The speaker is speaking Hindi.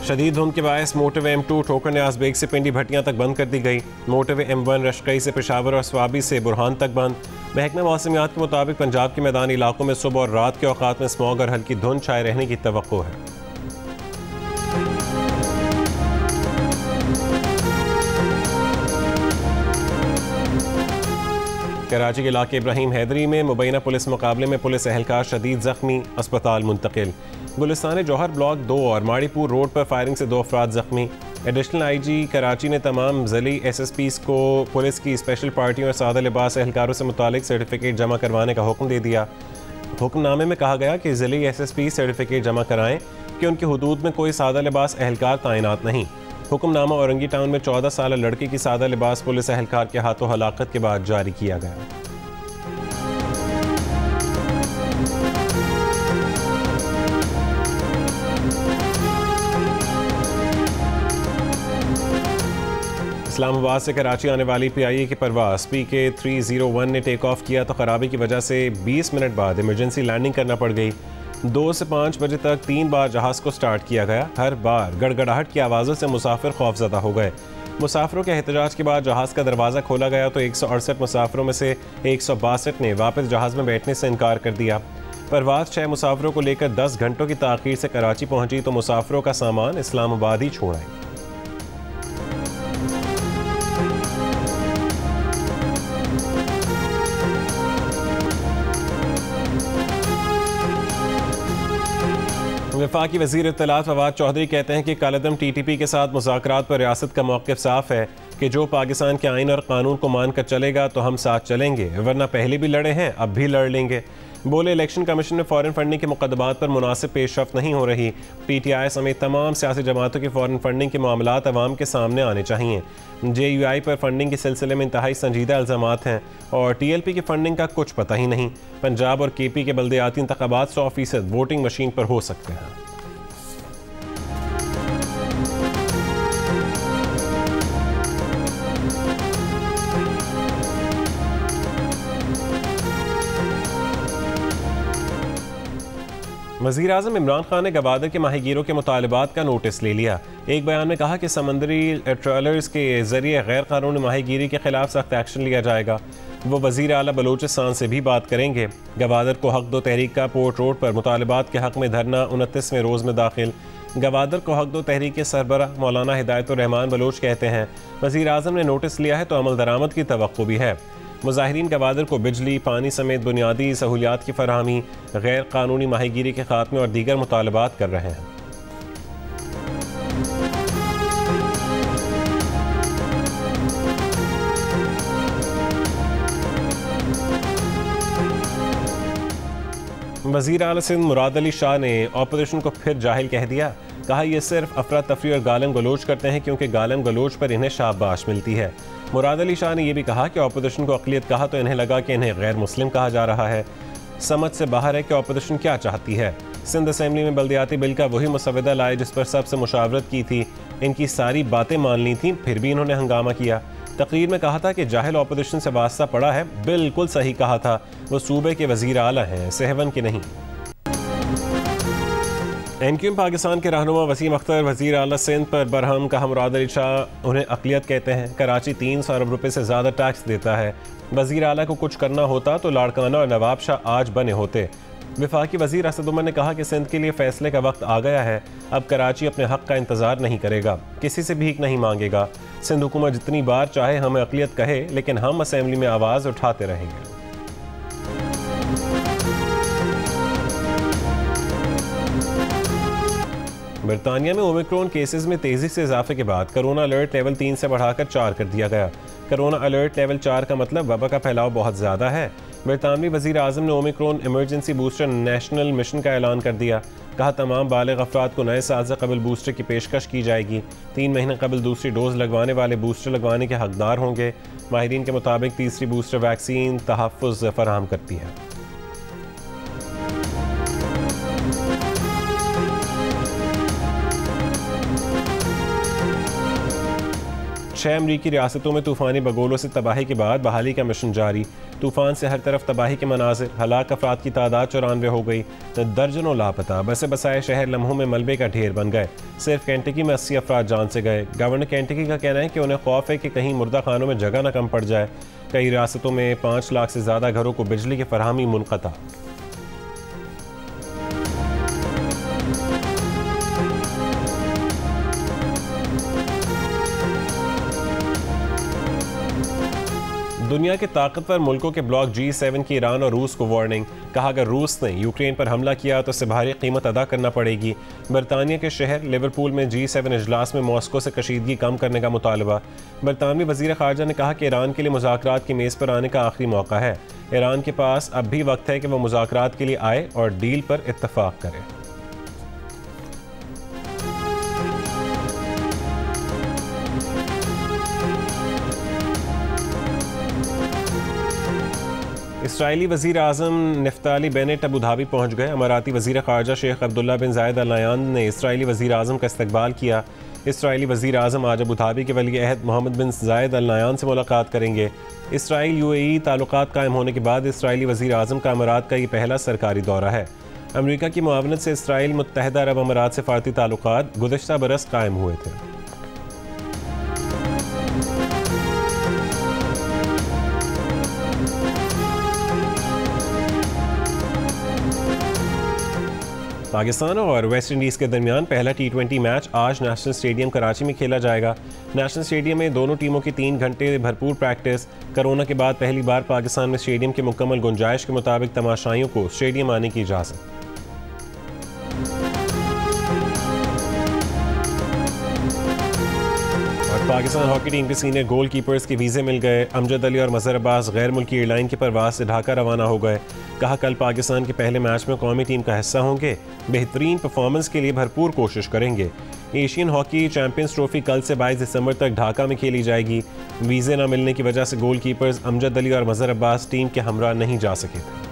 शदीद धुंध के बायस मोटरवे M2 ठोकर न्याज बेग से पिंडी भट्टियां तक बंद कर दी गई। मोटरवे M1 रशकई से पेशावर और स्वाबी से बुरहान तक बंद। महकमा मौसमियात के मुताबिक पंजाब के मैदानी इलाकों में सुबह और रात के औकात में स्मॉग और हल्की धुंध छाए रहने की तवक्को है। कराची के इलाके इब्राहिम हैदरी में मुबैना पुलिस मुकाबले में पुलिस एहलकार शदीद जख्मी, अस्पताल मुंतकिल। गुलिस्तान जौहर ब्लॉक 2 और माड़ीपुर रोड पर फायरिंग से 2 अफराद जख्मी। एडिशनल IG कराची ने तमाम ज़िली SSPs को पुलिस की स्पेशल पार्टियों और सादा लिबास एहलकारों से मुतालिक सर्टिफिकेट जमा करवाने का हुक्म दे दिया। हुक्मनामे में कहा गया कि ज़िली SSP सर्टिफिकेट जमा कराएं कि उनकी हुदूद में कोई सादा लिबास एहलकार तैनात नहीं। हुक्मनामा औरंगी टाउन में 14 साल लड़की की सादा लिबास पुलिस एहलकार के हाथों हलाकत के बाद जारी किया गया। इस्लामाबाद से कराची आने वाली PIA की परवाज़ PK 301 ने टेक ऑफ किया तो खराबी की वजह से 20 मिनट बाद इमरजेंसी लैंडिंग करना पड़ गई। 2 से 5 बजे तक 3 बार जहाज़ को स्टार्ट किया गया। हर बार गड़गड़ाहट की आवाज़ों से मुसाफिर खौफजदा हो गए। मुसाफिरों के एहतजाज के बाद जहाज़ का दरवाज़ा खोला गया तो 168 मुसाफिरों में से 162 ने वापस जहाज़ में बैठने से इनकार कर दिया। परवाज़ 6 मुसाफिरों को लेकर 10 घंटों की ताख़ीर से कराची पहुंची तो मुसाफिरों का सामान इस्लामाबाद ही छोड़ आई। वफाकी वज़ीर इत्तलात फवाद चौधरी कहते हैं कि कालअदम TTP के साथ मुज़ाकरात पर रियासत का मौक़िफ़ साफ़ है कि जो पाकिस्तान के आइन और कानून को मान कर चलेगा तो हम साथ चलेंगे, वरना पहले भी लड़े हैं अब भी लड़ लेंगे। बोले इलेक्शन कमीशन में फ़ॉरेन फंडिंग के मुकदमात पर मुनासिब पेशरफ्त नहीं हो रही। PTI समेत तमाम सियासी जमातों की फ़ॉरेन फंडिंग के मामलात अवाम के सामने आने चाहिए। JUI पर फंडिंग के सिलसिले में इंतहाई संजीदा इल्ज़ामात हैं और TLP की फंडिंग का कुछ पता ही नहीं। पंजाब और KP के बल्दियाती इंतख़ाबात 100% वोटिंग मशीन पर हो सकते हैं। वज़ीर आज़म इमरान खान ने गवादर के माहीगीरों के मुतालबात का नोटिस ले लिया। एक बयान में कहा कि समंदरी ट्रॉलर्स के ज़रिए गैर कानूनी माहीगीरी के खिलाफ सख्त एक्शन लिया जाएगा। वो वज़ीर आला बलोचिस्तान से भी बात करेंगे। गवादर को हक दो तहरीक का पोर्ट रोड पर मुतालबात के हक में धरना 29वें रोज़ में दाखिल। गवादर को हक दो तहरीक के सरबराह मौलाना हिदायतुर रहमान बलोच कहते हैं वज़ीर आज़म ने नोटिस लिया है तो अमल दरामद की तवक्को भी है। मुजाहिरीन गवादर को बिजली पानी समेत बुनियादी सहूलियात की फराहमी, गैर कानूनी माहीगीरी के खात्मे और दीगर मुतालबात कर रहे हैं। वज़ीर आला सिंध मुराद अली शाह ने ऑपोजिशन को फिर जाहिल कह दिया। कहा यह सिर्फ अफरा तफरी और गालम गलोच करते हैं क्योंकि गालम गलोच पर इन्हें शाबाश मिलती है। मुराद अली शाह ने यह भी कहा कि ऑपोजिशन को अक़लियत कहा तो इन्हें लगा कि इन्हें गैर मुस्लिम कहा जा रहा है। समझ से बाहर है कि ऑपोजिशन क्या चाहती है। सिंध असेंबली में बल्दियाती बिल का वही मुसवदा लाए जिस पर सबसे मुशावरत की थी। इनकी सारी बातें मान ली थी, फिर भी इन्होंने हंगामा किया। तकरीर में कहा था कि जाहिल ऑपोजिशन से वास्ता पड़ा है। बिल्कुल सही कहा था। वो सूबे के वज़ीर आला हैं, सहवन के नहीं। NQM पाकिस्तान के रहनुमा वसीम अख्तर वज़ीर आला सिंध पर बरहम कहा मुराद अली शाह उन्हें अक़लियत कहते हैं। कराची 300 अरब रुपये से ज़्यादा टैक्स देता है। वज़ीर आला को कुछ करना होता तो लाड़काना और नवाब शाह आज बने होते। वफाकी वज़ीर असद उमर ने कहा कि सिंध के लिए फ़ैसले का वक्त आ गया है। अब कराची अपने हक़ का इंतज़ार नहीं करेगा, किसी से भीख नहीं मांगेगा। सिंध हुकूमत जितनी बार चाहे हमें अक़लियत कहे, लेकिन हम असेंबली में आवाज़ उठाते रहेंगे। बरतानिया में ओमिक्रॉन केसेस में तेज़ी से इजाफे के बाद कोरोना अलर्ट लेवल 3 से बढ़ाकर 4 कर दिया गया। कोरोना अलर्ट लेवल 4 का मतलब वबा का फैलाव बहुत ज़्यादा है। बरतानवी वज़ीर आज़म ने Omicron emergency booster national mission का ऐलान कर दिया। कहा तमाम बालिग़ अफ़राद को नए साल से कबल बूस्टर की पेशकश की जाएगी। 3 महीने कबल दूसरी डोज लगवाने वाले बूस्टर लगवाने के हकदार होंगे। माहिरीन के मुताबिक तीसरी बूस्टर वैक्सीन तहफ़्फ़ुज़ फराहम करती है। 6 अमरीकी रियासतों में तूफ़ानी बगोलों से तबाही के बाद बहाली का मिशन जारी। तूफ़ान से हर तरफ तबाही के मनाजिर, हलाक अफराद की तादाद 94 हो गई, दर्जनों लापता। बसे बसाए शहर लम्हों में मलबे का ढेर बन गए। सिर्फ कैंटकी में 80 अफराद जान से गए। गवर्नर कैंटकी का कहना है कि उन्हें खौफ है कि कहीं मुर्दा खानों में जगह न कम पड़ जाए। कई रियासतों में 5 लाख से ज़्यादा घरों को बिजली की फरहमी मुनक़ता। दुनिया के ताकतवर मुल्कों के ब्लॉक G7 की ईरान और रूस को वार्निंग। कहा अगर रूस ने यूक्रेन पर हमला किया तो उसे भारी कीमत अदा करना पड़ेगी। बरतानिया के शहर लिवरपूल में G7 इजलास में मॉस्को से कशीदगी कम करने का मुतालबा। बरतानवी वज़ीर ख़ारजा ने कहा कि ईरान के लिए मुज़ाकरात की मेज़ पर आने का आखिरी मौका है। ईरान के पास अब भी वक्त है कि वह मुज़ाकरात के लिए आए और डील पर इत्तफाक करे। इसराइली वज़ीर आज़म नफ्ताली बेनेट अबू धाबी पहुँच गए। अमाराती वज़ीर ख़ारजा शेख अब्दुल्ला बिन ज़ायद अल नहयान ने इसराइली वज़ीर आज़म का इस्तकबाल किया। इसराइली वज़ीर आज़म आज अबू धाबी के वली अहद मोहम्मद बिन ज़ायद अल नहयान से मुलाकात करेंगे। इसराइल UAE ताल्लुकात कायम होने के बाद इसराइली वज़ीर आज़म का अमारात का ये पहला सरकारी दौरा है। अमरीका की मुआवनत से इसराइल मुत्तहदा अरब अमारात से फ़ारती ताल्लुकात गुज़श्ता बरस कायम हुए थे। पाकिस्तान और वेस्ट इंडीज़ के दरमियान पहला T20 मैच आज नेशनल स्टेडियम कराची में खेला जाएगा। नेशनल स्टेडियम में दोनों टीमों की 3 घंटे भरपूर प्रैक्टिस। कोरोना के बाद पहली बार पाकिस्तान में स्टेडियम के मुकम्मल गुंजाइश के मुताबिक तमाशाइयों को स्टेडियम आने की इजाज़त। पाकिस्तान हॉकी टीम के सीनियर गोल कीपर्स के वीज़े मिल गए। अमजद अली और मज़हर अब्बास गैर मुल्की एयरलाइन की परवाज़ से ढाका रवाना हो गए। कहा कल पाकिस्तान के पहले मैच में कौमी टीम का हिस्सा होंगे। बेहतरीन परफॉर्मेंस के लिए भरपूर कोशिश करेंगे। एशियन हॉकी चैंपियंस ट्रॉफी कल से 22 दिसंबर तक ढाका में खेली जाएगी। वीज़े न मिलने की वजह से गोल कीपर्स अमजद अली और मज़हर अब्बास टीम के हमरा नहीं जा सके थे।